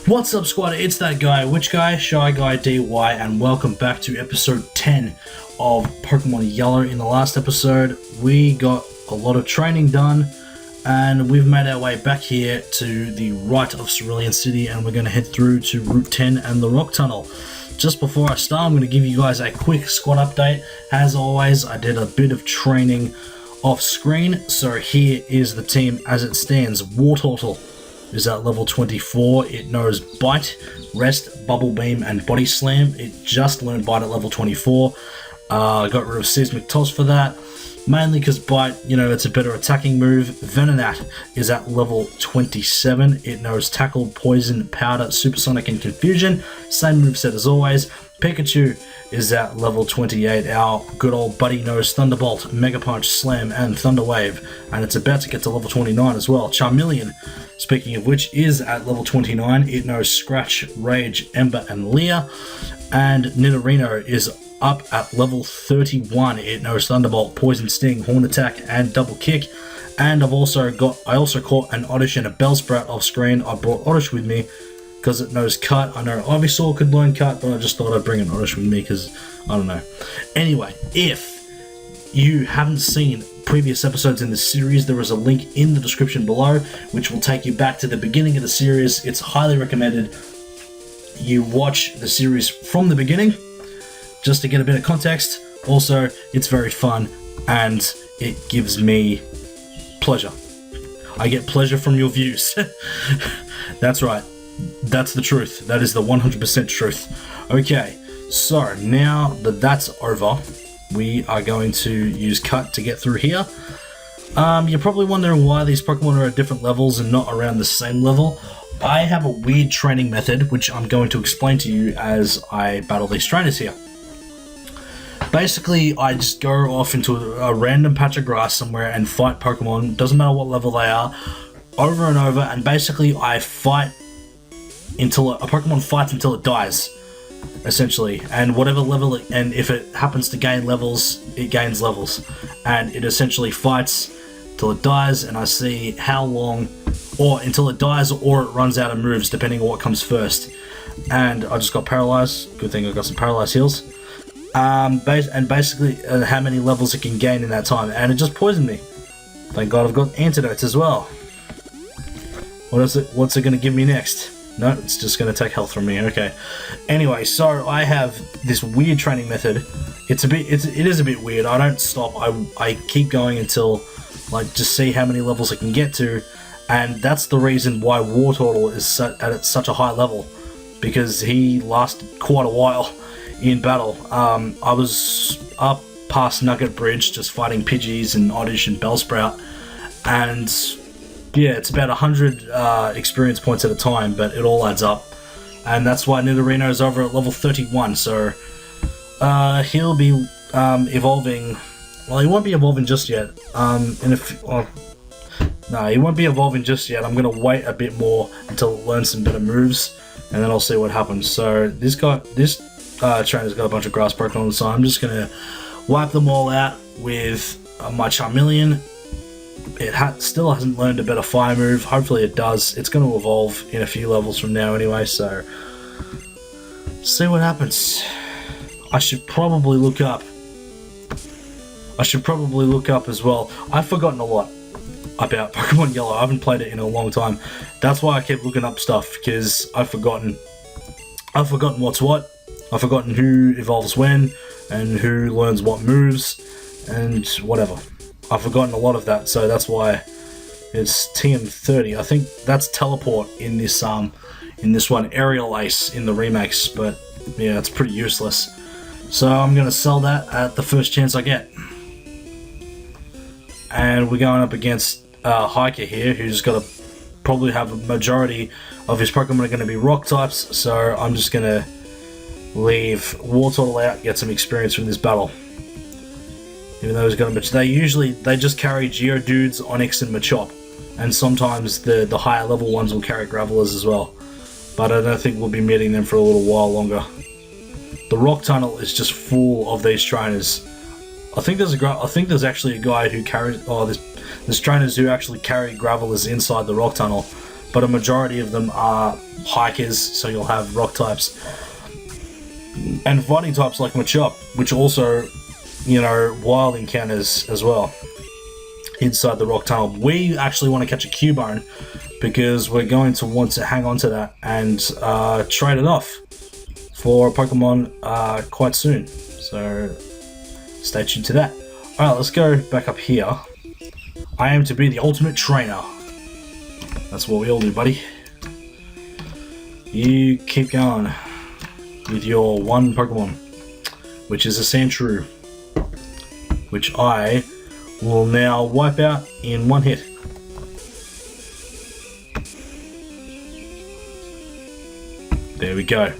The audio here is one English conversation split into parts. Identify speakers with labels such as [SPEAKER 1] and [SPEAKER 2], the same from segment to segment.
[SPEAKER 1] What's up, squad? It's that guy, which guy? Shy Guy DY, and welcome back to episode 10 of Pokemon Yellow. In the last episode, we got a lot of training done, and we've made our way back here to the right of Cerulean City, and we're going to head through to Route 10 and the Rock Tunnel. Just before I start, I'm going to give you guys a quick squad update. As always, I did a bit of training off screen, so here is the team as it stands. Wartortle is at level 24. It knows Bite, Rest, Bubble Beam, and Body Slam. It just learned Bite at level 24. Got rid of Seismic Toss for that, mainly because Bite, it's a better attacking move. Venonat is at level 27. It knows Tackle, Poison, Powder, Supersonic, and Confusion. Same moveset as always. Pikachu is at level 28. Our good old buddy knows Thunderbolt, Mega Punch, Slam, and Thunder Wave, and it's about to get to level 29 as well. Charmeleon, speaking of which, is at level 29. It knows Scratch, Rage, Ember, and Leer. And Nidorino is up at level 31. It knows Thunderbolt, Poison Sting, Horn Attack, and Double Kick. And I also caught an Oddish and a Bellsprout off screen. I brought Oddish with me because it knows Cut. I know Ivysaur could learn Cut, but I just thought I'd bring an Oddish with me because, I don't know. Anyway, if you haven't seen previous episodes in this series, there is a link in the description below which will take you back to the beginning of the series. It's highly recommended you watch the series from the beginning just to get a bit of context. Also, it's very fun and it gives me pleasure. I get pleasure from your views. That's right. That's the truth. That is the 100% truth. Okay, so now that that's over, we are going to use Cut to get through here. You're probably wondering why these Pokemon are at different levels and not around the same level. I have a weird training method, which I'm going to explain to you as I battle these trainers here. Basically, I just go off into a random patch of grass somewhere and fight Pokemon, doesn't matter what level they are, over and over, and basically I fight until a Pokemon fights until it dies, essentially, and whatever level and if it happens to gain levels, it gains levels, and it essentially fights till it dies, and I see how long, or until it dies or it runs out of moves, depending on what comes first. And I just got paralyzed. Good thing I got some paralyzed heals. And basically how many levels it can gain in that time, and it just poisoned me. Thank God I've got antidotes as well. What's it going to give me next? No, it's just going to take health from me. Okay. Anyway, so I have this weird training method. It is a bit weird. I don't stop. I keep going until, just see how many levels I can get to, and that's the reason why Wartortle is at such a high level, because he lasted quite a while in battle. I was up past Nugget Bridge just fighting Pidgeys and Oddish and Bellsprout, and yeah, it's about 100 experience points at a time, but it all adds up, and that's why Nidorino is over at level 31. So he'll be evolving. Well, he won't be evolving just yet. No, he won't be evolving just yet. I'm gonna wait a bit more until it learns some better moves, and then I'll see what happens. So this trainer's got a bunch of grass Pokemon, so I'm just gonna wipe them all out with my Charmeleon. It still hasn't learned a better fire move. Hopefully it does. It's going to evolve in a few levels from now anyway, so see what happens. I should probably look up as well. I've forgotten a lot about Pokemon Yellow. I haven't played it in a long time. That's why I keep looking up stuff, because I've forgotten what's what. I've forgotten who evolves when and who learns what moves and whatever. I've forgotten a lot of that, so that's why it's TM30. I think that's Teleport in this one, Aerial Ace in the remakes, but yeah, it's pretty useless. So I'm gonna sell that at the first chance I get. And we're going up against Hiker here, who's got to probably have a majority of his Pokemon are going to be rock types, so I'm just gonna leave Wartortle out, get some experience from this battle. Even though he's got a match, they just carry Geodudes, Onix, and Machop, and sometimes the higher level ones will carry Gravelers as well. But I don't think we'll be meeting them for a little while longer. The Rock Tunnel is just full of these trainers. I think there's actually a guy who carries. There's trainers who actually carry Gravelers inside the Rock Tunnel, but a majority of them are hikers, so you'll have rock types and fighting types like Machop, which also, you know, wild encounters as well inside the rock tunnel. We actually want to catch a Cubone because we're going to want to hang on to that and trade it off for a Pokemon quite soon. So stay tuned to that. Alright, let's go back up here. I aim to be the ultimate trainer. That's what we all do, buddy. You keep going with your one Pokemon, which is a Sandshrew, which I will now wipe out in one hit. There we go.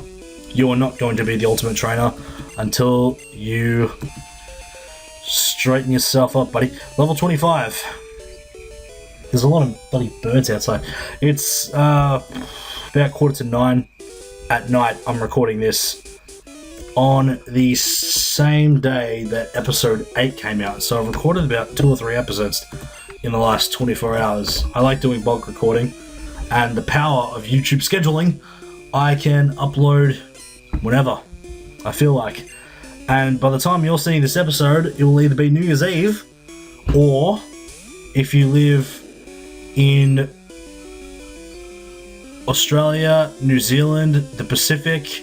[SPEAKER 1] You are not going to be the ultimate trainer until you straighten yourself up, buddy. Level 25. There's a lot of bloody birds outside. It's about 9:15 at night. I'm recording this on the same day that episode 8 came out. So I've recorded about 2 or 3 episodes in the last 24 hours. I like doing bulk recording, and the power of YouTube scheduling, I can upload whenever I feel like. And by the time you're seeing this episode, it will either be New Year's Eve, or if you live in Australia, New Zealand, the Pacific,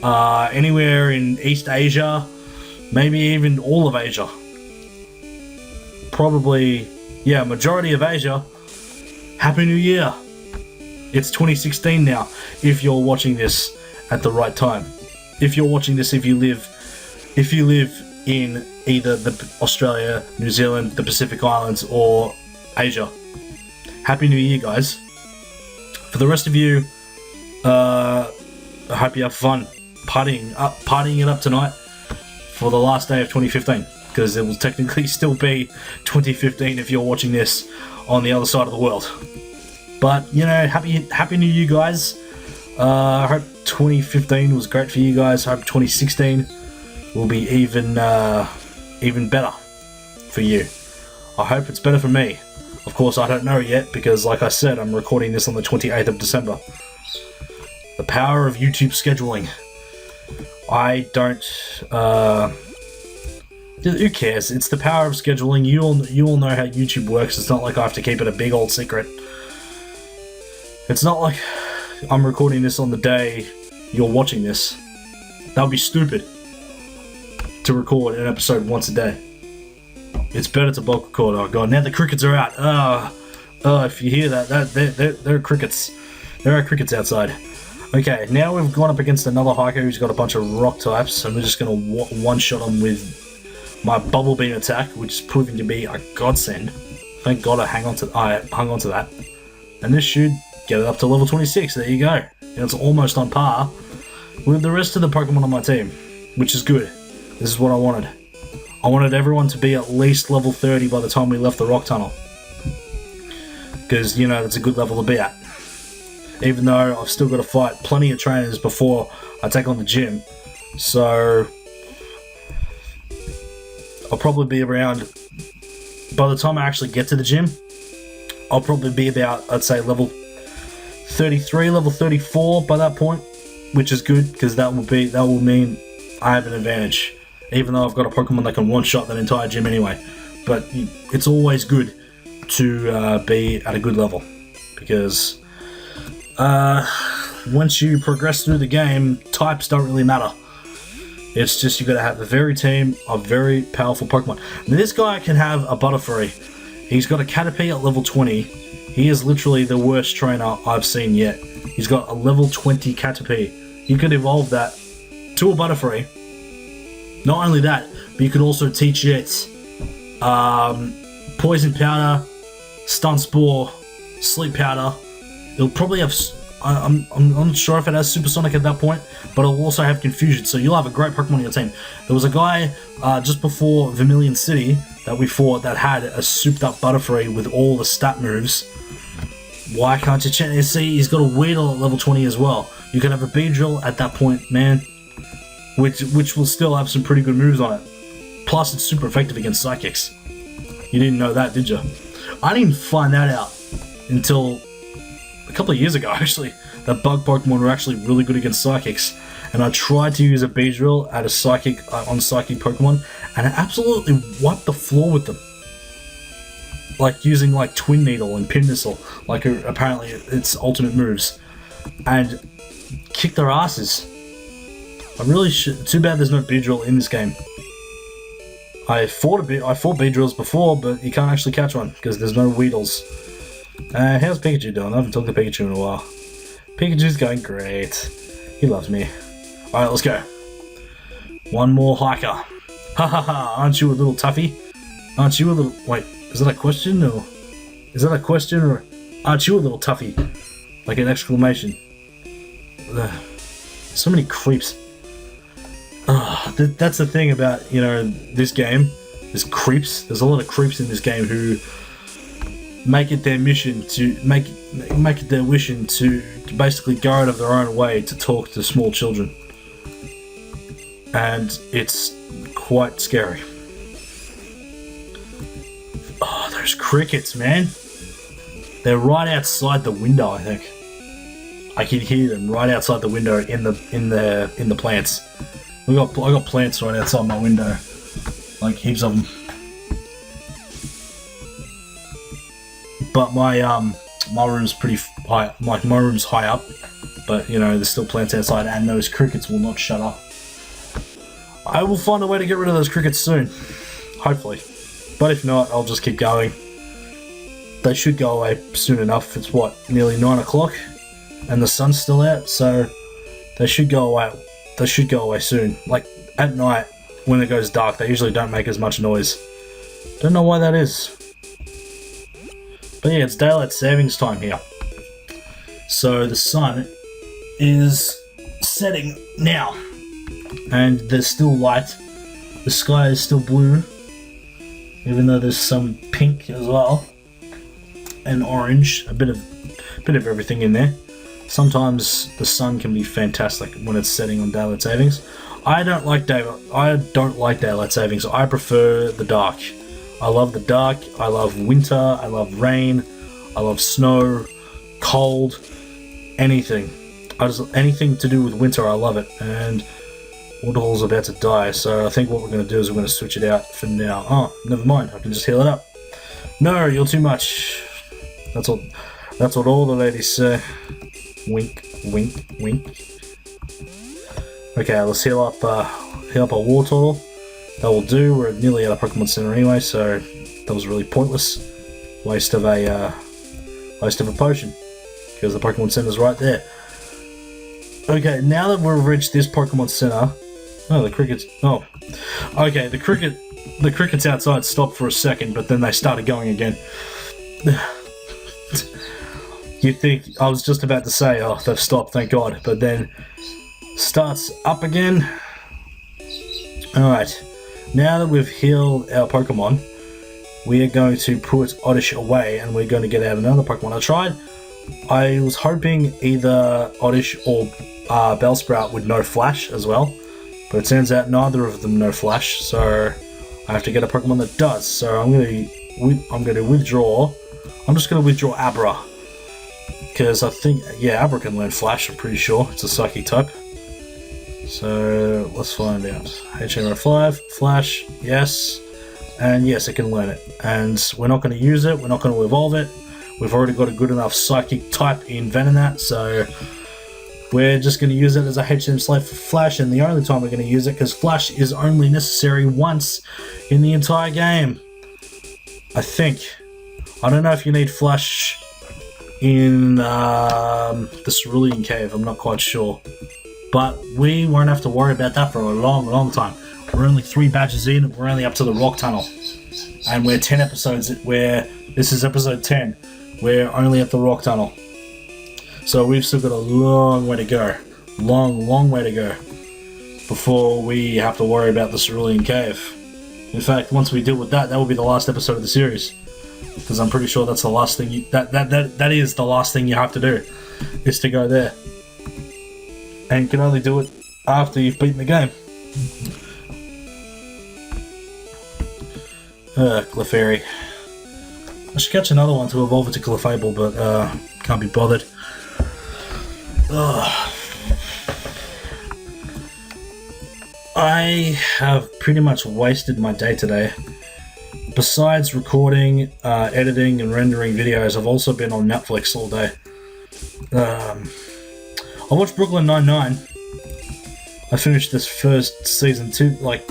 [SPEAKER 1] anywhere in East Asia, maybe even all of Asia. Probably, yeah, majority of Asia. Happy New Year! It's 2016 now, if you're watching this at the right time. If you're watching this, if you live in either the Australia, New Zealand, the Pacific Islands, or Asia. Happy New Year, guys. For the rest of you, I hope you have fun partying it up tonight for the last day of 2015, because it will technically still be 2015 if you're watching this on the other side of the world. But, you know, happy New Year, guys. I hope 2015 was great for you guys. I hope 2016 will be even better for you. I hope it's better for me. Of course, I don't know yet, because like I said, I'm recording this on the 28th of December. The power of YouTube scheduling. I don't... who cares? It's the power of scheduling. You all know how YouTube works. It's not like I have to keep it a big old secret. It's not like I'm recording this on the day you're watching this. That would be stupid to record an episode once a day. It's better to bulk record. Oh god, now the crickets are out. If you hear that, there are crickets. There are crickets outside. Okay, now we've gone up against another hiker who's got a bunch of rock types, and we're just going to one-shot him with my bubble beam attack, which is proving to be a godsend. Thank god I hung on to that. And this should get it up to level 26. There you go. And it's almost on par with the rest of the Pokemon on my team, which is good. This is what I wanted. I wanted everyone to be at least level 30 by the time we left the rock tunnel, because, you know, that's a good level to be at. Even though I've still got to fight plenty of trainers before I take on the gym. So I'll probably be around, by the time I actually get to the gym, I'll probably be about, I'd say, level 33, level 34 by that point, which is good, because that will mean I have an advantage. Even though I've got a Pokemon that can one-shot that entire gym anyway. But it's always good to be at a good level, because once you progress through the game, types don't really matter. It's just you got to have a very powerful Pokemon. Now, this guy can have a Butterfree. He's got a Caterpie at level 20. He is literally the worst trainer I've seen yet. He's got a level 20 Caterpie. You could evolve that to a Butterfree. Not only that, but you could also teach it Poison Powder, Stun Spore, Sleep Powder. It'll probably have... I'm not sure if it has Supersonic at that point, but it'll also have Confusion, so you'll have a great Pokemon on your team. There was a guy just before Vermilion City that we fought that had a souped-up Butterfree with all the stat moves. Why can't you check? See, he's got a Weedle at level 20 as well. You can have a Beedrill at that point, man. Which will still have some pretty good moves on it. Plus, it's super effective against Psychics. You didn't know that, did you? I didn't find that out until a a couple of years ago actually, that bug Pokemon were actually really good against psychics. And I tried to use a Beedrill at a psychic on psychic Pokemon, and it absolutely wiped the floor with them. Like using like Twin Needle and Pin Missile, like apparently its ultimate moves, and kicked their asses. I really should. Too bad there's no Beedrill in this game. I fought Beedrills before, but you can't actually catch one because there's no Weedles. How's Pikachu doing? I haven't talked to Pikachu in a while. Pikachu's going great. He loves me. Alright, let's go. One more hiker. Ha ha ha, aren't you a little toughie? Aren't you a little... Wait, is that a question or... Is that a question or... Aren't you a little toughie? Like an exclamation. Ugh. So many creeps. That's the thing about, you know, this game. There's creeps. There's a lot of creeps in this game who make it their mission to... Make it their mission to basically go out of their own way to talk to small children. And it's quite scary. Oh, those crickets, man. They're right outside the window, I think. I can hear them right outside the window in the plants. I got plants right outside my window. Like heaps of them. But my room's pretty high. My room's high up. But you know, there's still plants outside, and those crickets will not shut up. I will find a way to get rid of those crickets soon, hopefully. But if not, I'll just keep going. They should go away soon enough. It's what, nearly 9 o'clock, and the sun's still out, so they should go away. They should go away soon. Like at night, when it goes dark, they usually don't make as much noise. Don't know why that is. But yeah, it's daylight savings time here. So the sun is setting now. And there's still light. The sky is still blue, even though there's some pink as well, and orange. A bit of everything in there. Sometimes the sun can be fantastic when it's setting on daylight savings. I don't like daylight savings. I prefer the dark. I love the dark. I love winter. I love rain. I love snow, cold, anything. Anything to do with winter. I love it. And Waterhole's about to die, so I think what we're going to do is we're going to switch it out for now. Oh, never mind, I can just heal it up. No, you're too much. That's what all the ladies say. Wink, wink, wink. Okay, let's heal up our Wartortle. That will do. We're nearly at a Pokemon Center anyway, so that was really pointless. Waste of a potion, because the Pokemon Center's right there. Okay, now that we've reached this Pokemon Center. Oh, the crickets. Oh. Okay, the crickets outside stopped for a second, but then they started going again. You'd think, I was just about to say, oh, they've stopped, thank God. But then, starts up again. Alright, now that we've healed our Pokemon, we are going to put Oddish away, and we're going to get out another Pokemon. I was hoping either Oddish or Bellsprout would know Flash as well, but it turns out neither of them know Flash, so I have to get a Pokemon that does. So I'm going to withdraw. I'm just going to withdraw Abra, because I think, yeah, Abra can learn Flash. I'm pretty sure it's a Psychic type. So let's find out. HMO5, Flash, yes, and yes, it can learn it. And we're not going to use it. We're not going to evolve it. We've already got a good enough Psychic type in Venonat, so we're just going to use it as a HM slave for Flash, and the only time we're going to use it, because Flash is only necessary once in the entire game. I think. I don't know if you need Flash in the Cerulean Cave, I'm not quite sure. But we won't have to worry about that for a long, long time. We're only 3 batches in, we're only up to the Rock Tunnel. And we're 10 episodes, this is episode 10. We're only at the Rock Tunnel. So we've still got a long way to go. Long way to go before we have to worry about the Cerulean Cave. In fact, once we deal with that, that will be the last episode of the series. Because I'm pretty sure that's the last thing that is the last thing you have to do, is to go there. And you can only do it after you've beaten the game. Clefairy. I should catch another one to evolve it to Clefable, but can't be bothered. I have pretty much wasted my day today. Besides recording, editing, and rendering videos, I've also been on Netflix all day. I watched Brooklyn Nine-Nine. I finished this first season 2. Like,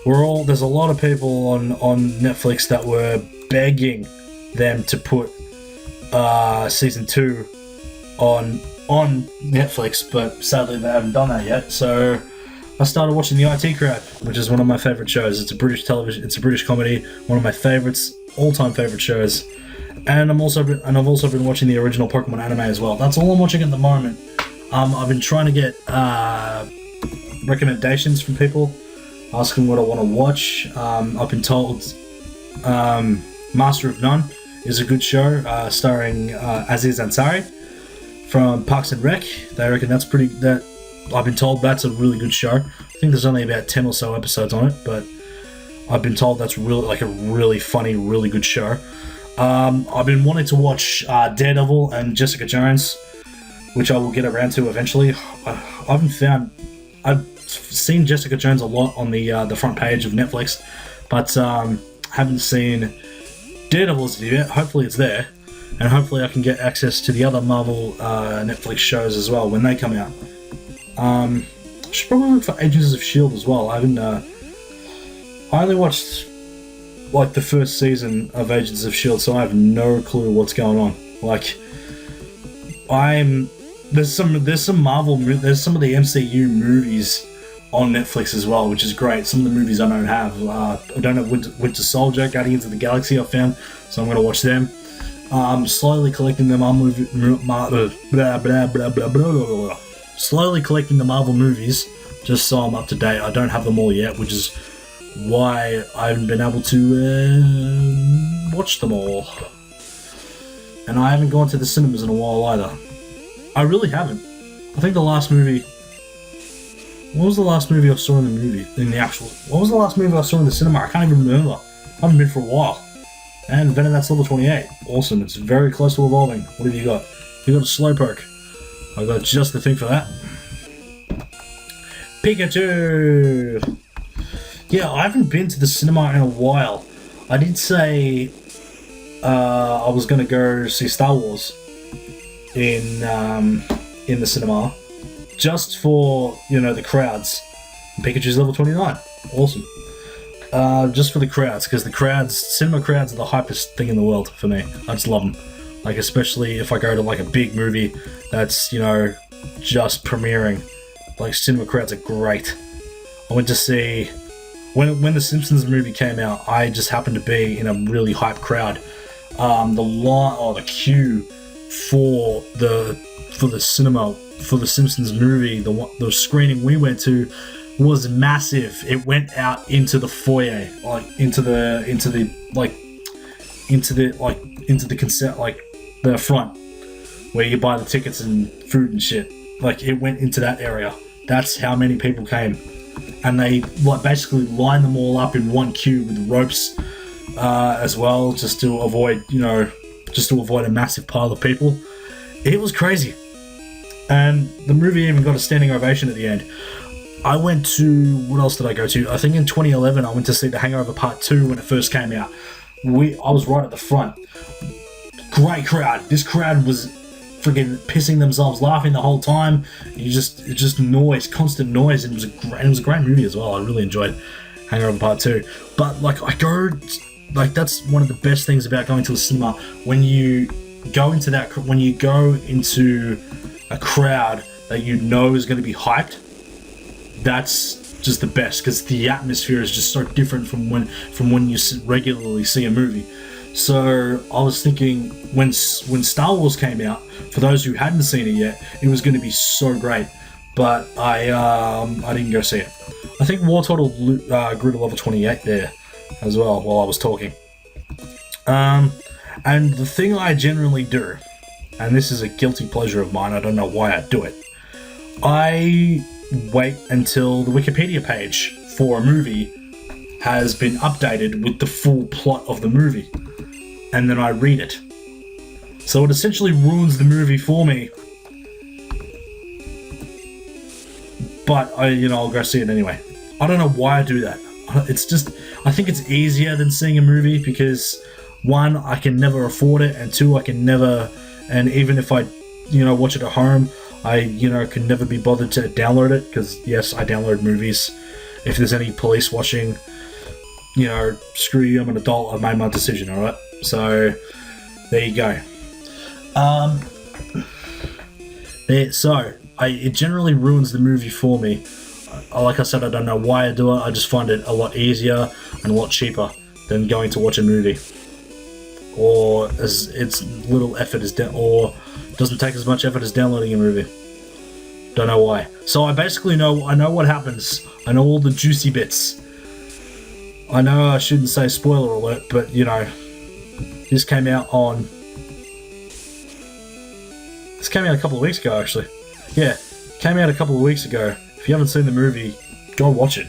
[SPEAKER 1] there's a lot of people on Netflix that were begging them to put season 2 on Netflix, but sadly they haven't done that yet. So I started watching The IT Crowd, which is one of my favourite shows. It's a British television. It's a British comedy. One of my favorites, all-time favourite shows. And I've also been watching the original Pokemon anime as well. That's all I'm watching at the moment. I've been trying to get recommendations from people, asking what I want to watch. I've been told Master of None is a good show, starring Aziz Ansari from Parks and Rec. They reckon that's I've been told that's a really good show. I think there's only about 10 or so episodes on it, but I've been told that's really a really funny, really good show. I've been wanting to watch Daredevil and Jessica Jones, which I will get around to eventually. I've seen Jessica Jones a lot on the front page of Netflix, but haven't seen Daredevil yet. Hopefully it's there, and hopefully I can get access to the other Marvel Netflix shows as well when they come out. I should probably look for Agents of S.H.I.E.L.D. as well. I only watched like the first season of Agents of S.H.I.E.L.D., so I have no clue what's going on. Like, there's some of the MCU movies on Netflix as well, which is great. Some of the movies I don't have. I don't have Winter Soldier, Guardians of the Galaxy I found, so I'm going to watch them. Slowly collecting the Marvel movies, just so I'm up to date. I don't have them all yet, which is why I haven't been able to watch them all. And I haven't gone to the cinemas in a while either. I really haven't. I think the last movie... What was the last movie I saw in the What was the last movie I saw in the cinema? I can't even remember. I haven't been for a while. And Venonat's level 28. Awesome. It's very close to evolving. What have you got? You got a Slowpoke. I got just the thing for that. Pikachu! Yeah, I haven't been to the cinema in a while. I did say I was going to go see Star Wars in the cinema, just for, the crowds. Pikachu's level 29. Awesome. Just for the crowds, because cinema crowds are the hypest thing in the world for me. I just love them. Like, especially if I go to like a big movie that's, just premiering. Like, cinema crowds are great. I went to see... When the Simpsons movie came out, I just happened to be in a really hyped crowd. The queue for the cinema for the Simpsons movie, the screening we went to, was massive. It went out into the foyer, like into the consent, like the front where you buy the tickets and food and shit. Like, it went into that area. That's how many people came. And they basically lined them all up in one queue with ropes as well, just to avoid a massive pile of people. It was crazy. And the movie even got a standing ovation at the end. I went to... What else did I go to? I think in 2011 I went to see The Hangover Part 2 when it first came out. I was right at the front. Great crowd. This crowd was freaking pissing themselves laughing the whole time. It's just noise, constant noise, and it was a great movie as well. I really enjoyed Hangover Part 2. But that's one of the best things about going to a cinema. When you go into a crowd that you know is going to be hyped, that's just the best, because the atmosphere is just so different from when you regularly see a movie. So I was thinking, when Star Wars came out, for those who hadn't seen it yet, it was going to be so great, but I didn't go see it. I think War Turtle grew to level 28 there as well while I was talking. And the thing I generally do, and this is a guilty pleasure of mine, I don't know why I do it, I wait until the Wikipedia page for a movie has been updated with the full plot of the movie, and then I read it. So it essentially ruins the movie for me but I'll go see it anyway. I don't know why I do that. It's just, I think it's easier than seeing a movie because one, I can never afford it, and two, I can never, and even if I, watch it at home, I, can never be bothered to download it because yes, I download movies. If there's any police watching, screw you, I'm an adult, I've made my decision, alright? So, there you go. It generally ruins the movie for me. Like I said, I don't know why I do it. I just find it a lot easier and a lot cheaper than going to watch a movie, or as it's little effort or doesn't take as much effort as downloading a movie. Don't know why. So I basically I know what happens. I know all the juicy bits. I know I shouldn't say spoiler alert, but this came out a couple of weeks ago, actually. Yeah, came out a couple of weeks ago. If you haven't seen the movie, go watch it.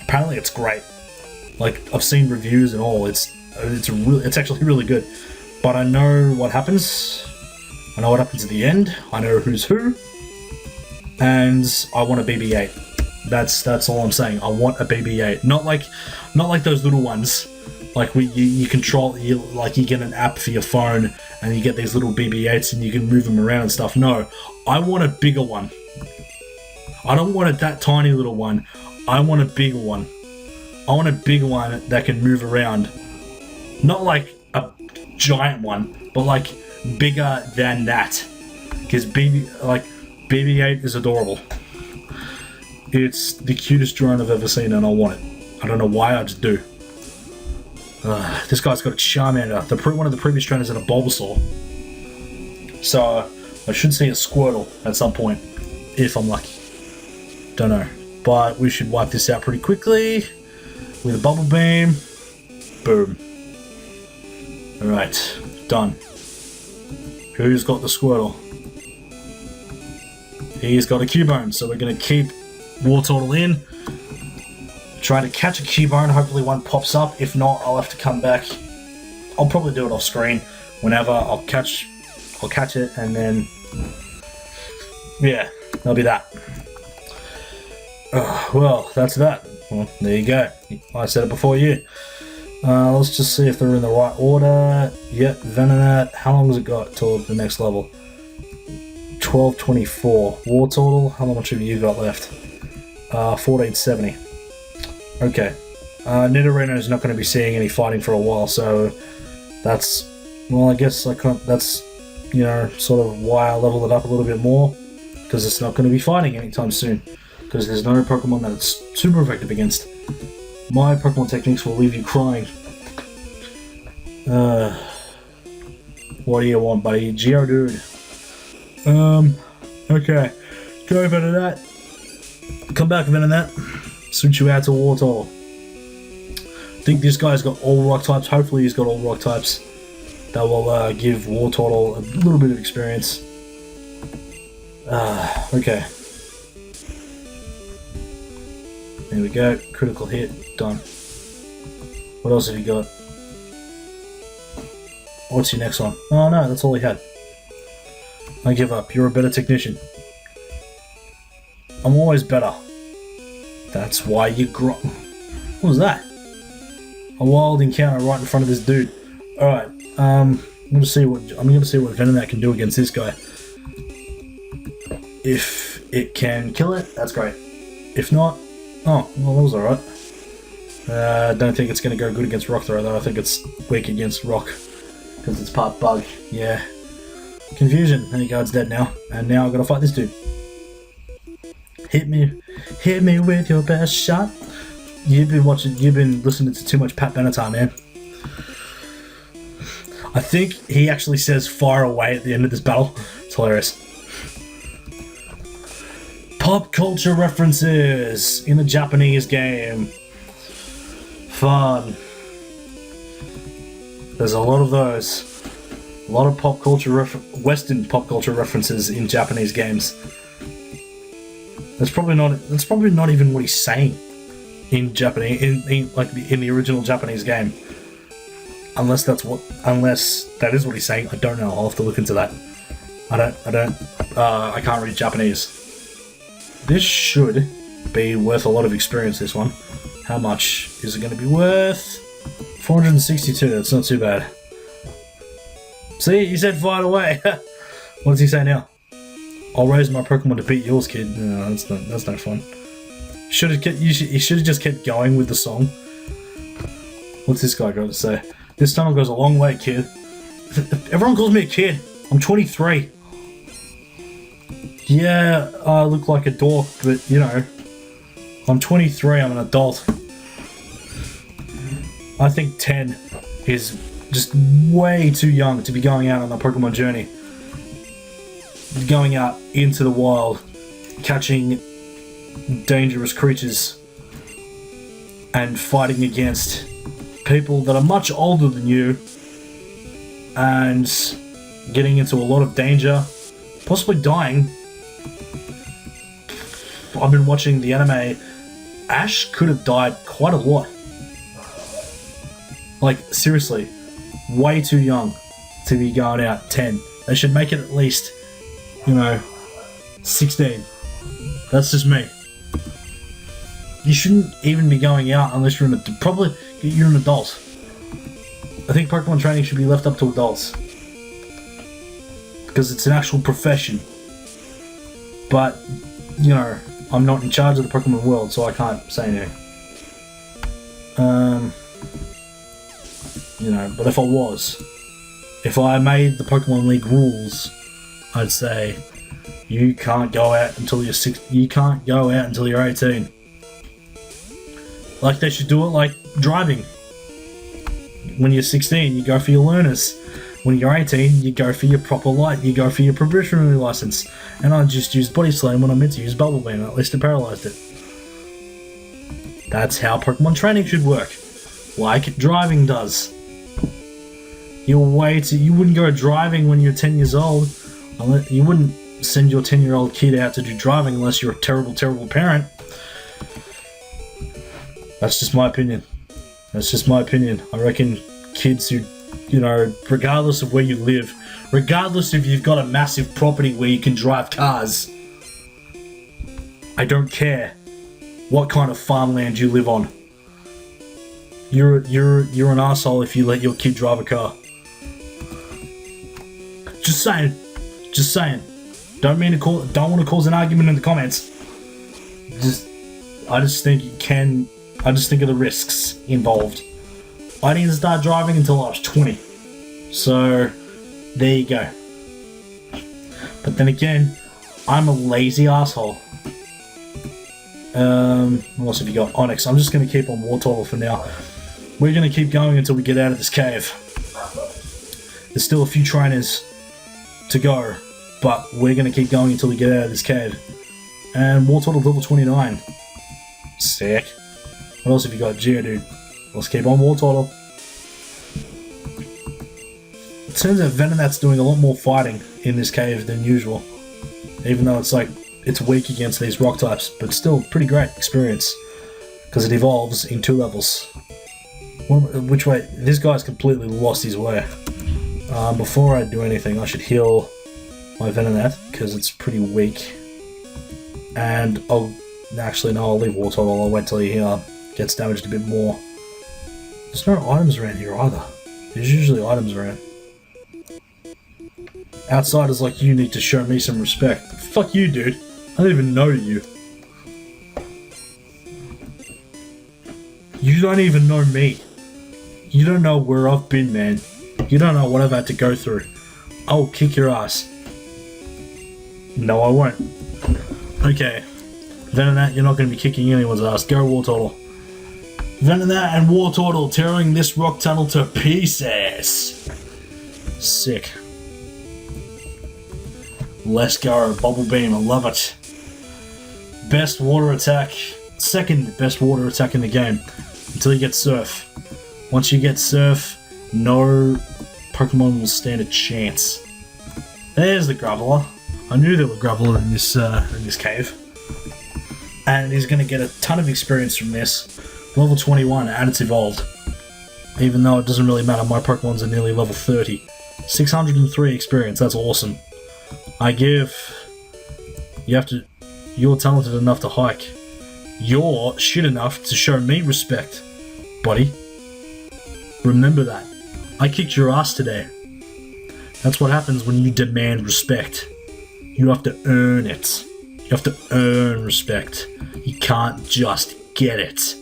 [SPEAKER 1] Apparently it's great. Like, I've seen reviews and all. It's actually really good. But I know what happens. I know what happens at the end. I know who's who. And I want a BB-8. That's all I'm saying. I want a BB-8. Not like those little ones. Like you control, you get an app for your phone and you get these little BB-8s and you can move them around and stuff. No, I want a bigger one. I don't want that tiny little one. I want a bigger one. I want a bigger one that can move around. Not like a giant one, but like bigger than that. Because BB-8 is adorable. It's the cutest drone I've ever seen and I want it. I don't know why, I just do. This guy's got a Charmander. One of the previous trainers had a Bulbasaur. So I should see a Squirtle at some point, if I'm lucky. Don't know. But we should wipe this out pretty quickly with a bubble beam. Boom. Alright, done. Who's got the Squirtle? He's got a Cubone, so we're going to keep Wartortle in. Try to catch a Cubone, hopefully one pops up. If not, I'll have to come back. I'll probably do it off screen whenever. I'll catch it, and then yeah, that'll be that. Well, that's that. Well, there you go. I said it before you. Let's just see if they're in the right order. Yep, Venonat. How long has it got till the next level? 1224. Wartortle, how much have you got left? 1470. Okay. Nidorino is not going to be seeing any fighting for a while, so that's, well, I guess that's, sort of why I leveled it up a little bit more, because it's not going to be fighting anytime soon, because there's no Pokemon that it's super effective against. My Pokemon techniques will leave you crying. What do you want, buddy? Geodude. Okay. Go Venonat. Come back, Venonat. Switch you out to Wartortle. I think this guy's got all rock types. Hopefully he's got all rock types. That will give Wartortle a little bit of experience. Okay. There we go. Critical hit. Done. What else have you got? What's your next one? Oh no, that's all he had. I give up. You're a better technician. I'm always better. That's why you grow. What was that? A wild encounter right in front of this dude. Alright, I'm gonna see what Venonat can do against this guy. If it can kill it, that's great. If not, oh, well, that was alright. I don't think it's gonna go good against Rock Throw though. I think it's weak against Rock because it's part bug. Yeah. Confusion. There you go, it's dead now. And now I've got to fight this dude. Hit me with your best shot. You've been listening to too much Pat Benatar, man. I think he actually says fire away at the end of this battle. It's hilarious. Pop culture references in a Japanese game. Fun. There's a lot of those. A lot of pop culture Western pop culture references in Japanese games. That's probably not even what he's saying in Japanese in the original Japanese game. Unless that is what he's saying. I don't know. I'll have to look into that. I can't read Japanese. this should be worth a lot of experience, this one. How much is it going to be worth? 462, that's not too bad. See, he said fight away. What does he say now? I'll raise my Pokemon to beat yours, kid. No, that's no fun. You should have just kept going with the song. What's this guy got to say? This tunnel goes a long way, kid. Everyone calls me a kid. I'm 23. Yeah, I look like a dork, but you know, I'm 23, I'm an adult. I think 10 is just way too young to be going out on a Pokemon journey. Going out into the wild, catching dangerous creatures, and fighting against people that are much older than you, and getting into a lot of danger, possibly dying. I've been watching the anime. Ash could have died quite a lot. Like, seriously, way too young to be going out 10. They should make it at least, you know, 16. That's just me. You shouldn't even be going out unless you're you're an adult. I think Pokemon training should be left up to adults, because it's an actual profession. But, you know, I'm not in charge of the Pokemon world, so I can't say anything. You know, but if I was, if I made the Pokemon League rules, I'd say you can't go out until you're you can't go out until you're 18. Like they should do it like driving. When you're 16, you go for your learners. When you're 18, you go for your proper you go for your probationary license. And I just used Body Slam when I meant to use Bubble Beam, at least it paralysed it. That's how Pokemon training should work. Like driving does. You wouldn't go driving when you're 10 years old. You wouldn't send your 10-year-old kid out to do driving unless you're a terrible, terrible parent. That's just my opinion. That's just my opinion. I reckon kids who, you know, regardless of where you live, regardless if you've got a massive property where you can drive cars, I don't care what kind of farmland you live on. You're an asshole if you let your kid drive a car. Just saying. Just saying. Don't want to cause an argument in the comments. I just think of the risks involved. I didn't start driving until I was 20. So, there you go. But then again, I'm a lazy asshole. What else have you got? Onyx. I'm just going to keep on Wartortle for now. We're going to keep going until we get out of this cave. There's still a few trainers to go, but we're going to keep going until we get out of this cave. And Wartortle level 29. Sick. What else have you got? Geodude. Let's keep on Wartortle. It turns out Venonat's doing a lot more fighting in this cave than usual. Even though it's weak against these rock types, but still pretty great experience. Because it evolves in 2 levels. Which way? This guy's completely lost his way. Before I do anything, I should heal my Venonat, because it's pretty weak. And I'll leave Wartortle. I'll wait till he gets damaged a bit more. There's no items around here either. There's usually items around. Outsiders like you need to show me some respect. Fuck you, dude. I don't even know you. You don't even know me. You don't know where I've been, man. You don't know what I've had to go through. I'll kick your ass. No, I won't. Okay. Venonat, you're not going to be kicking anyone's ass. Go Wartortle. Venonat and Wartortle tearing this rock tunnel to pieces. Sick. Let's go. Bubble Beam, I love it. Best water attack. Second best water attack in the game. Until you get Surf. Once you get Surf, no Pokemon will stand a chance. There's the Graveler. I knew there were Graveler in this cave. And he's going to get a ton of experience from this. Level 21, and it's evolved. Even though it doesn't really matter, my Pokemons are nearly level 30. 603 experience, that's awesome. You have You're talented enough to hike. You're shit enough to show me respect, buddy. Remember that. I kicked your ass today. That's what happens when you demand respect. You have to earn it. You have to earn respect. You can't just get it.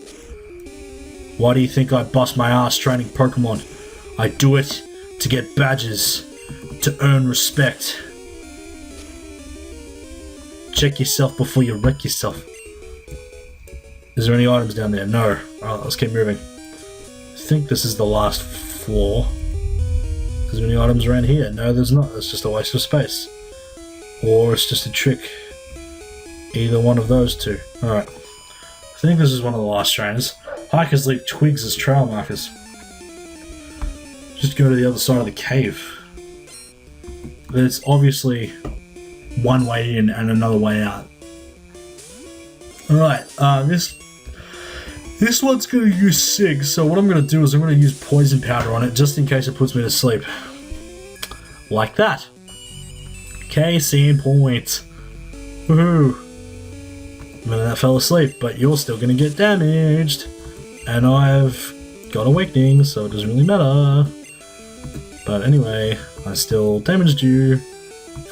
[SPEAKER 1] Why do you think I bust my ass training Pokemon? I do it to get badges, to earn respect. Check yourself before you wreck yourself. Is there any items down there? No. Alright, let's keep moving. I think this is the last floor. Is there any items around here? No, there's not. It's just a waste of space. Or it's just a trick. Either one of those two. Alright. I think this is one of the last trainers. Hikers leave twigs as trail markers. Just go to the other side of the cave. There's obviously one way in and another way out. Alright, this one's going to use Sig, so what I'm going to do is I'm going to use poison powder on it just in case it puts me to sleep. Like that. Case in point. Woohoo. That fell asleep, but you're still going to get damaged. And I've got awakening, so it doesn't really matter. But anyway, I still damaged you,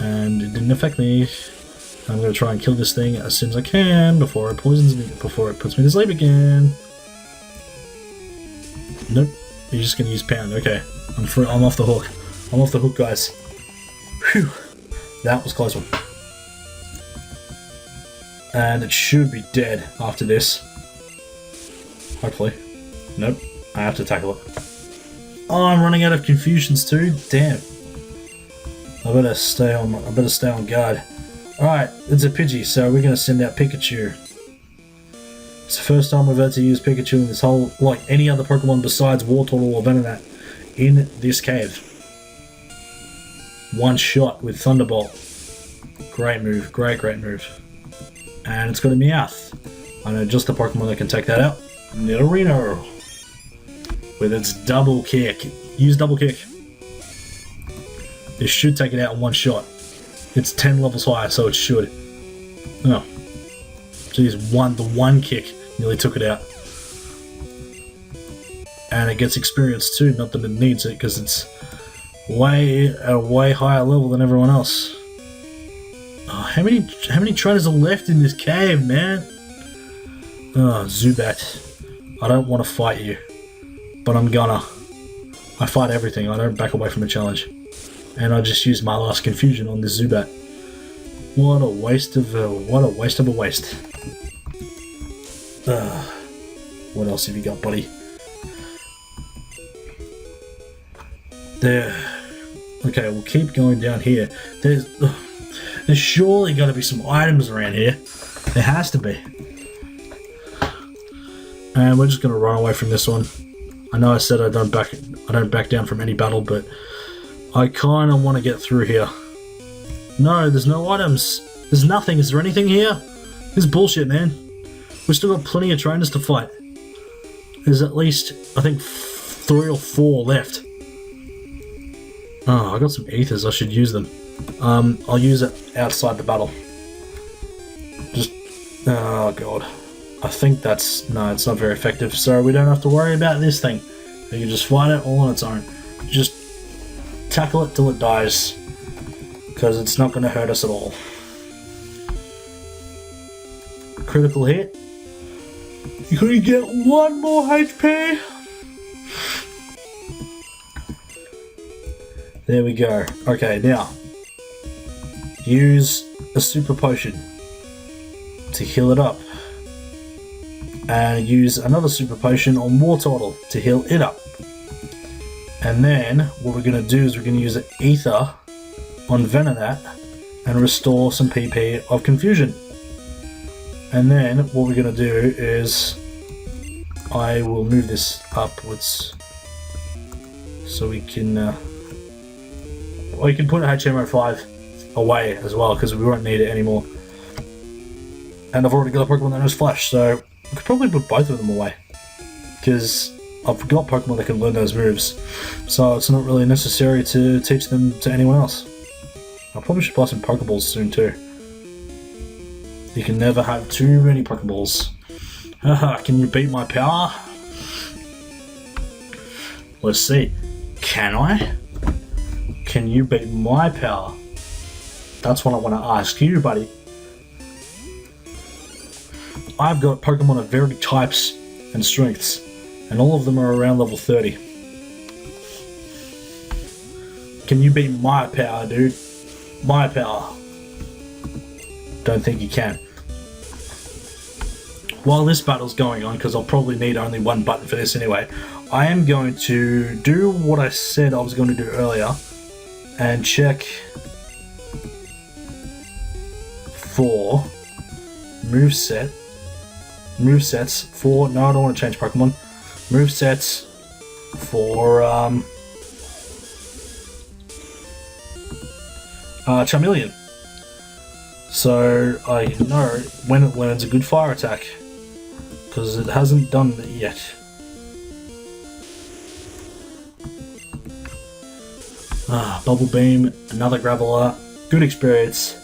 [SPEAKER 1] and it didn't affect me. I'm going to try and kill this thing as soon as I can before it poisons me, before it puts me to sleep again. Nope, you're just going to use pound. Okay, I'm off the hook. I'm off the hook, guys. Whew, that was a close one. And it should be dead after this. Hopefully. Nope, I have to tackle it. Oh, I'm running out of confusions too. Damn. I better stay on guard. Alright, it's a Pidgey, so we're gonna send out Pikachu. It's the first time we've had to use Pikachu in this whole, like any other Pokemon besides Wartortle or Venonat, in this cave. One shot with Thunderbolt. Great move, great move. And it's got a Meowth. I know just the Pokemon that can take that out. Nidorino. With its double kick. Use double kick. This should take it out in one shot. It's 10 levels higher, so it should. Oh. Geez, the one kick nearly took it out. And it gets experience too, not that it needs it, because it's at a way higher level than everyone else. Oh, how many trainers are left in this cave, man? Oh, Zubat. I don't want to fight you, but I'm gonna. I fight everything, I don't back away from a challenge. And I just used my last confusion on this Zubat. What a waste of a waste. What else have you got, buddy? There. Okay, we'll keep going down here. There's surely got to be some items around here. There has to be. And we're just gonna run away from this one. I know I said I don't back down from any battle, but I kind of want to get through here. No, there's no items. There's nothing. Is there anything here? This is bullshit, man. We've still got plenty of trainers to fight. There's at least, I think, 3 or 4 left. Oh, I got some ethers. I should use them. I'll use it outside the battle. Just, oh god. I think that's, no, it's not very effective. So we don't have to worry about this thing. We can just fight it all on its own. Just tackle it till it dies, because it's not going to hurt us at all. Critical hit. You're going to get 1 more HP. There we go. Okay, now use a super potion to heal it up, and use another super potion on Wartortle to heal it up. And then what we're going to do is we're going to use an ether on Venonat and restore some PP of confusion. And then what we're going to do is I will move this upwards so we can or you can put HMO5 away as well, because we won't need it anymore. And I've already got a Pokemon that knows Flash, so I could probably put both of them away, because I've got Pokemon that can learn those moves, so it's not really necessary to teach them to anyone else. I probably should buy some Pokeballs soon too. You can never have too many Pokeballs. Haha, can you beat my power? Let's see. Can I? Can you beat my power? That's what I want to ask you, buddy. I've got Pokemon of varied types and strengths, and all of them are around level 30. Can you beat my power, dude? My power. Don't think you can. While this battle's going on, because I'll probably need only one button for this anyway, I am going to do what I said I was going to do earlier and check for movesets for, no, I don't want to change Pokemon, movesets for Charmeleon. So I know when it learns a good fire attack, because it hasn't done it yet. Bubble Beam, another Graveler, good experience.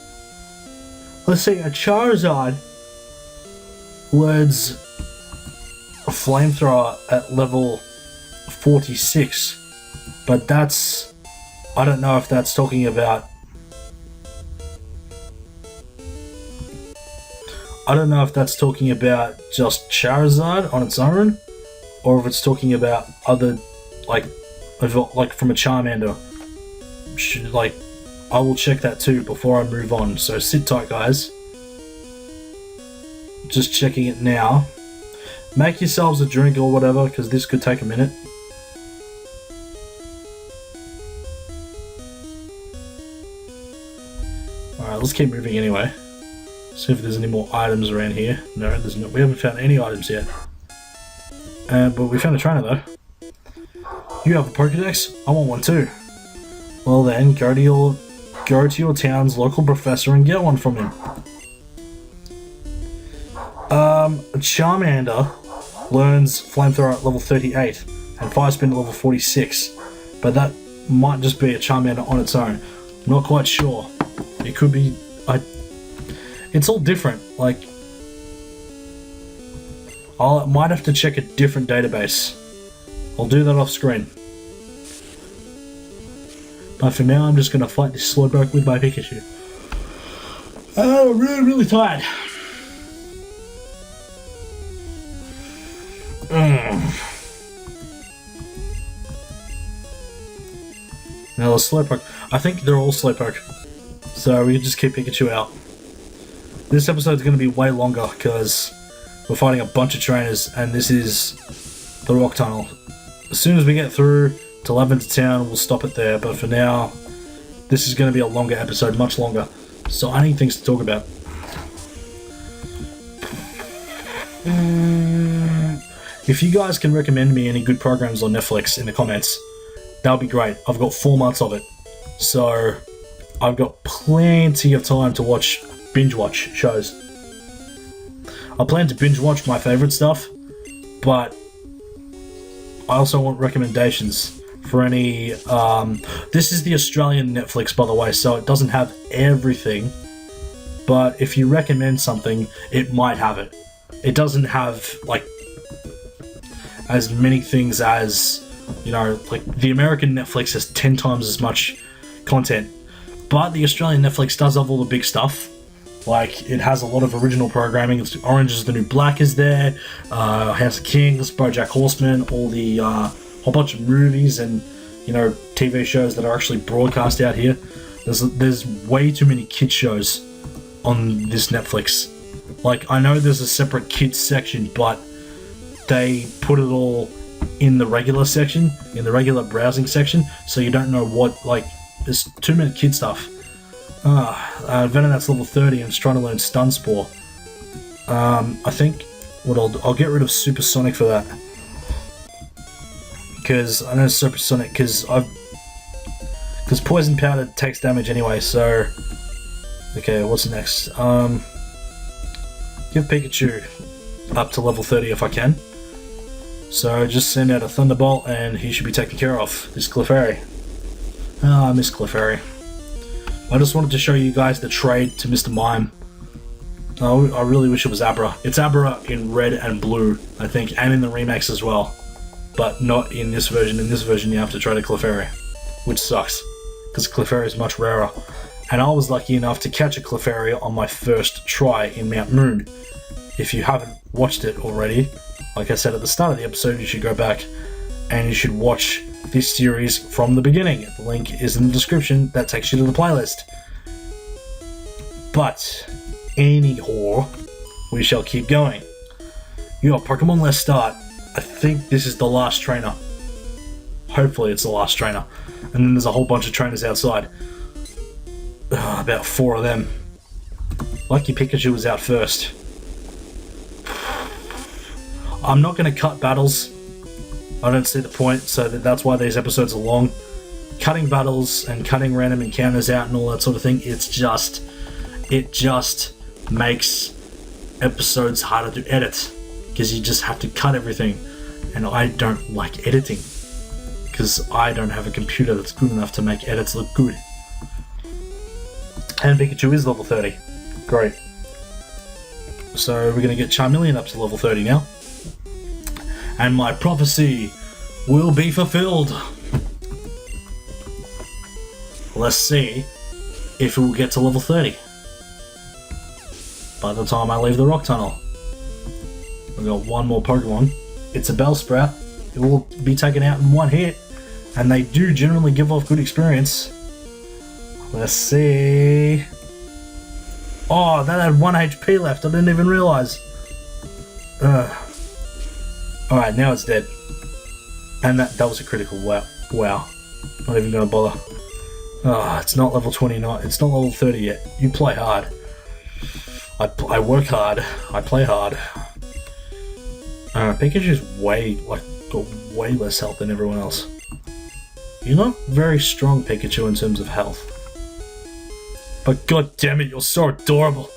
[SPEAKER 1] Let's see, a Charizard learns a Flamethrower at level 46, but that's, I don't know if that's talking about, just Charizard on its own, or if it's talking about other, like from a Charmander. Like, I will check that too before I move on, so sit tight, guys. Just checking it now. Make yourselves a drink or whatever, because this could take a minute. Alright, let's keep moving anyway. See if there's any more items around here. No, there's not. We haven't found any items yet. But we found a trainer though. You have a Pokedex? I want one too. Well then, go to your town's local professor and get one from him. Charmander learns Flamethrower at level 38 and Fire Spin at level 46, but that might just be a Charmander on its own. Not quite sure. It could be. It's all different. Like, I might have to check a different database. I'll do that off screen. But for now, I'm just going to fight this Slowpoke with my Pikachu. Oh, I'm really, really tired. Now the Slowpoke. I think they're all Slowpoke. So we can just keep Pikachu out. This episode's going to be way longer because we're fighting a bunch of trainers and this is the rock tunnel. As soon as we get through to Lavender Town, we'll stop it there, but for now, this is going to be a longer episode, much longer. So I need things to talk about. If you guys can recommend me any good programs on Netflix in the comments, that would be great. I've got 4 months of it, so I've got plenty of time to binge watch shows. I plan to binge watch my favourite stuff, but I also want recommendations for any. This is the Australian Netflix, by the way, so it doesn't have everything, but if you recommend something, it might have it. It doesn't have like as many things as, you know, like the American Netflix has 10 times as much content, but the Australian Netflix does have all the big stuff. Like, it has a lot of original programming. It's Orange is the New Black is there, House of Kings, BoJack Horseman, all the whole bunch of movies and, you know, TV shows that are actually broadcast out here. There's way too many kids shows on this Netflix. Like, I know there's a separate kids section, but they put it all in the regular section, in the regular browsing section, so you don't know what, like, there's too many kid stuff. Venonat's level 30 and is trying to learn Stun Spore. I think what I'll get rid of Supersonic for that, because I know Supersonic because Poison Powder takes damage anyway. So okay, what's next? Give Pikachu up to level 30 if I can. So just send out a Thunderbolt and he should be taken care of. This Clefairy. I miss Clefairy. I just wanted to show you guys the trade to Mr. Mime. Oh, I really wish it was Abra. It's Abra in red and blue, I think, and in the remakes as well. But not in this version. In this version, you have to try to Clefairy, which sucks, because Clefairy is much rarer. And I was lucky enough to catch a Clefairy on my first try in Mount Moon. If you haven't watched it already, like I said at the start of the episode, you should go back and you should watch this series from the beginning. The link is in the description. That takes you to the playlist. But anyhow, we shall keep going. Yo, Pokemon, let's start. I think this is the last trainer. Hopefully it's the last trainer. And then there's a whole bunch of trainers outside. About 4 of them. Lucky Pikachu was out first. I'm not going to cut battles. I don't see the point, so that's why these episodes are long. Cutting battles and cutting random encounters out and all that sort of thing, it just makes episodes harder to edit. Because you just have to cut everything. And I don't like editing. Because I don't have a computer that's good enough to make edits look good. And Pikachu is level 30. Great. So we're going to get Charmeleon up to level 30 now. And my prophecy will be fulfilled. Let's see if it will get to level 30 by the time I leave the rock tunnel. We've got one more Pokemon. It's a Bellsprout. It will be taken out in one hit, and they do generally give off good experience. Let's see. Oh, that had 1 HP left. I didn't even realize. Alright, now it's dead. And that was a critical. Wow. Not even gonna bother. Oh, it's not level 29. It's not level 30 yet. You play hard. I work hard. I play hard. Pikachu's got way less health than everyone else. You're not very strong, Pikachu, in terms of health. But god damn it, you're so adorable.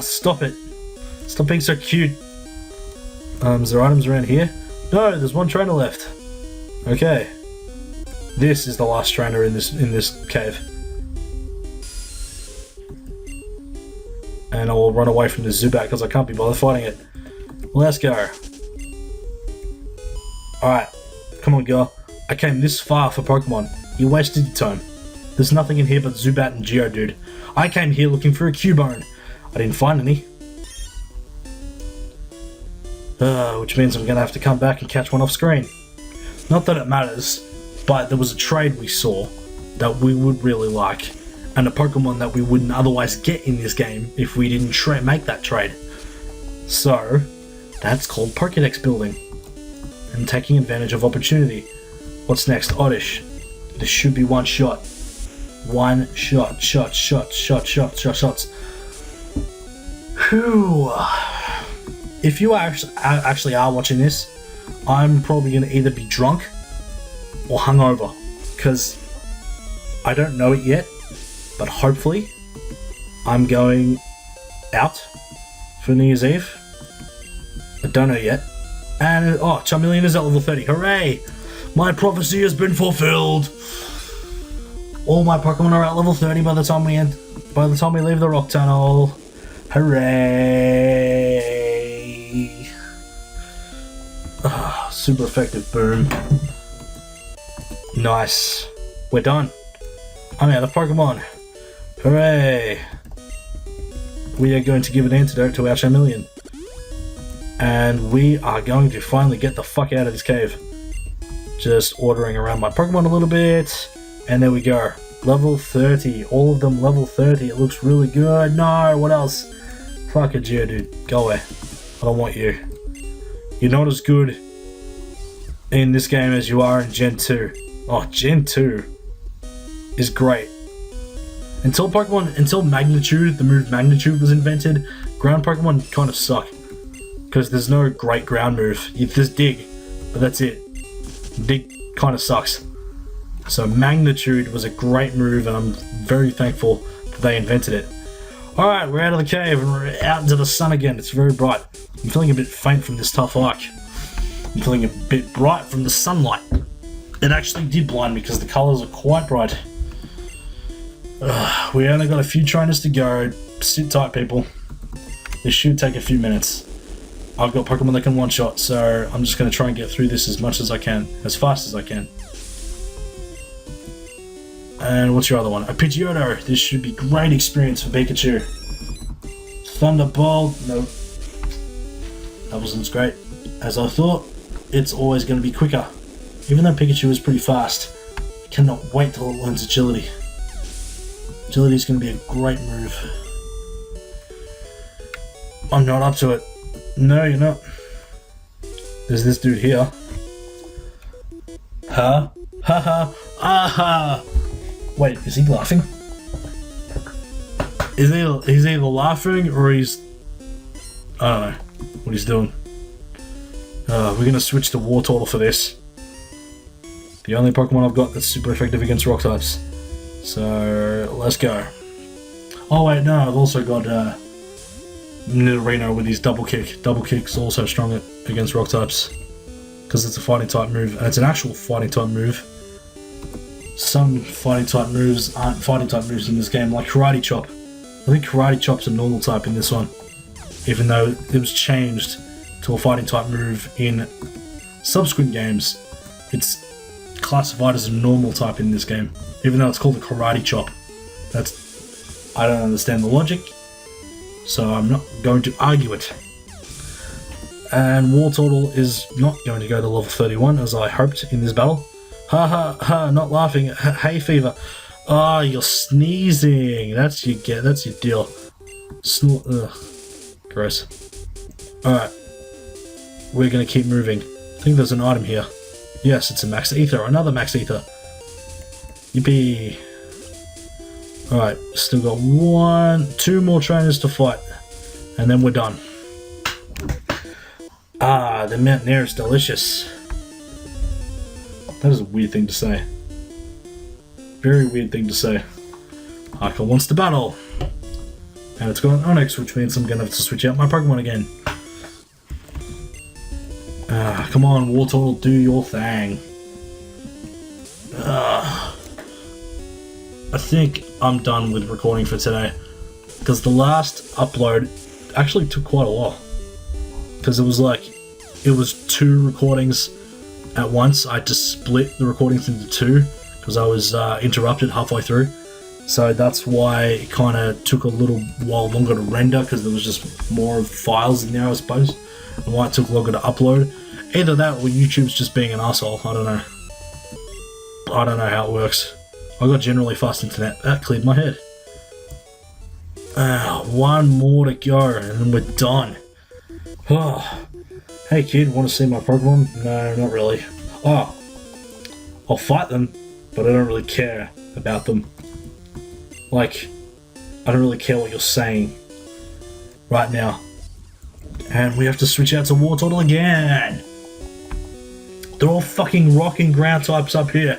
[SPEAKER 1] Stop it. Stop being so cute. Is there items around here? No, there's one trainer left. Okay. This is the last trainer in this cave. And I will run away from the Zubat because I can't be bothered fighting it. Let's go. Alright. Come on, girl. I came this far for Pokemon. You wasted your time. There's nothing in here but Zubat and Geodude. I came here looking for a Cubone. I didn't find any. Which means I'm going to have to come back and catch one off screen. Not that it matters, but there was a trade we saw that we would really like, and a Pokemon that we wouldn't otherwise get in this game if we didn't make that trade. So, that's called Pokédex building, and taking advantage of opportunity. What's next? Oddish. This should be one shot. One shot. Shots. Whew. If you actually are watching this, I'm probably going to either be drunk or hungover, because I don't know it yet, but hopefully I'm going out for New Year's Eve. I don't know yet. And Charmeleon is at level 30. Hooray! My prophecy has been fulfilled. All my Pokemon are at level 30 by the time we leave the rock tunnel. Hooray! Super effective. Boom. Nice. We're done. I'm out of Pokemon. Hooray! We are going to give an antidote to our Charmeleon. And we are going to finally get the fuck out of this cave. Just ordering around my Pokemon a little bit. And there we go. Level 30. All of them level 30. It looks really good. No, what else? Fuck a Geodude. Go away. I don't want you. You're not as good in this game as you are in Gen 2. Oh, Gen 2 is great. Until Magnitude, the move Magnitude was invented, ground Pokemon kind of suck. Because there's no great ground move. There's Dig, but that's it. Dig kind of sucks. So Magnitude was a great move, and I'm very thankful that they invented it. Alright, we're out of the cave and we're out into the sun again. It's very bright. I'm feeling a bit faint from this tough hike. I'm feeling a bit bright from the sunlight. It actually did blind me because the colours are quite bright. We only got a few trainers to go. sit tight, people. This should take a few minutes. I've got Pokemon that can one-shot, so I'm just going to try and get through this as much as I can, as fast as I can. And what's your other one? A Pidgeotto. This should be great experience for Pikachu. Thunderbolt. Nope. That wasn't as great as I thought. It's always going to be quicker. Even though Pikachu is pretty fast, I cannot wait till it learns Agility. Agility is going to be a great move. I'm not up to it. No, you're not. There's this dude here. Huh? Haha. Aha! Wait, is he laughing? He's either laughing or he's... I don't know what he's doing. We're gonna switch to Wartortle for this. The only Pokemon I've got that's super effective against rock types. So let's go. Oh wait, no, I've also got Nidorino with his double kick. Double kick's also strong against rock types because it's a fighting type move, and it's an actual fighting type move. Some fighting type moves aren't fighting type moves in this game, like Karate Chop. I think Karate Chop's a normal type in this one, even though it was changed to a fighting type move in subsequent games. It's classified as a normal type in this game, even though it's called a Karate Chop. I don't understand the logic, so I'm not going to argue it. And Wartortle is not going to go to level 31 as I hoped in this battle. Ha ha ha, not laughing. Hay fever. Oh, you're sneezing. That's your deal. Ugh. Gross. Alright. We're gonna keep moving. I think there's an item here. Yes, it's a Max Ether. Another Max Ether. Yippee. Alright, still got two more trainers to fight. And then we're done. Ah, the Mountain Air is delicious. That is a weird thing to say. Very weird thing to say. Arca wants to battle. And it's got an Onyx, which means I'm going to have to switch out my Pokemon again. Come on, Wartortle, do your thing. I think I'm done with recording for today. Because the last upload actually took quite a while. Because it was 2 recordings at once. I had to split the recordings into 2 because I was interrupted halfway through. So that's why it kind of took a little while longer to render, because there was just more files in there, I suppose, and why it took longer to upload. Either that or YouTube's just being an asshole. I don't know. I don't know how it works. I got generally fast internet. That cleared my head. One more to go and then we're done. Oh. Hey kid, want to see my Pokemon? No, not really. Oh, I'll fight them, but I don't really care about them. Like, I don't really care what you're saying right now. And we have to switch out to Wartortle again. They're all fucking rock and ground types up here.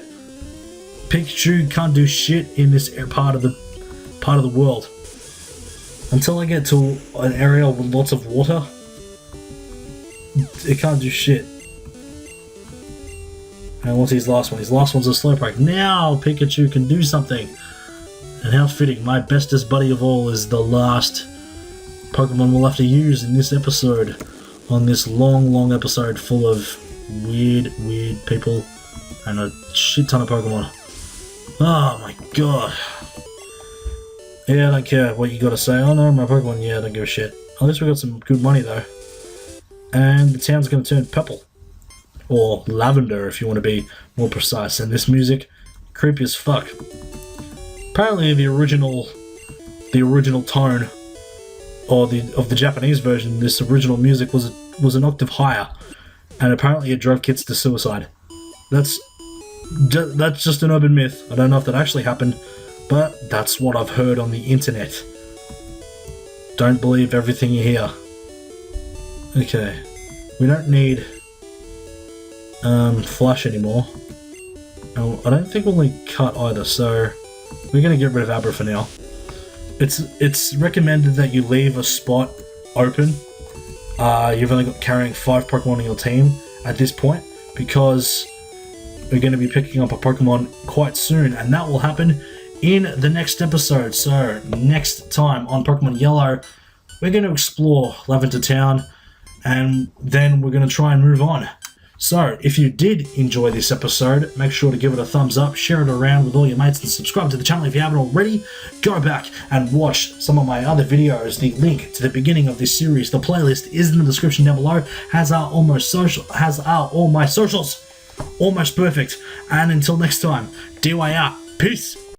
[SPEAKER 1] Pikachu can't do shit in this part of the world. Until I get to an area with lots of water, it can't do shit. And what's his last one? His last one's a Slowpoke. Now Pikachu can do something. And how fitting, my bestest buddy of all is the last Pokemon we'll have to use in this episode. On this long episode full of weird people and a shit ton of Pokemon. Oh my god. Yeah, I don't care what you gotta say. Oh no, my Pokemon, yeah, I don't give a shit. At least we got some good money though. And the town's gonna turn purple. Or lavender if you want to be more precise. And this music, creepy as fuck. Apparently the original tone of the Japanese version, this original music was an octave higher, and apparently it drove kids to suicide. That's just an urban myth. I don't know if that actually happened, but that's what I've heard on the internet. Don't believe everything you hear. Okay, we don't need Flush anymore. Oh, I don't think we'll need Cut either, so we're gonna get rid of Abra for now. It's recommended that you leave a spot open. You've only got carrying 5 Pokemon on your team at this point, because we're going to be picking up a Pokemon quite soon, and that will happen in the next episode. So next time on Pokemon Yellow, we're going to explore Lavender Town, and then we're going to try and move on. So if you did enjoy this episode, make sure to give it a thumbs up, share it around with all your mates, and subscribe to the channel if you haven't already. Go back and watch some of my other videos. The link to the beginning of this series, the playlist, is in the description down below. Has our all my socials almost perfect. And until next time, DYNE out. Peace.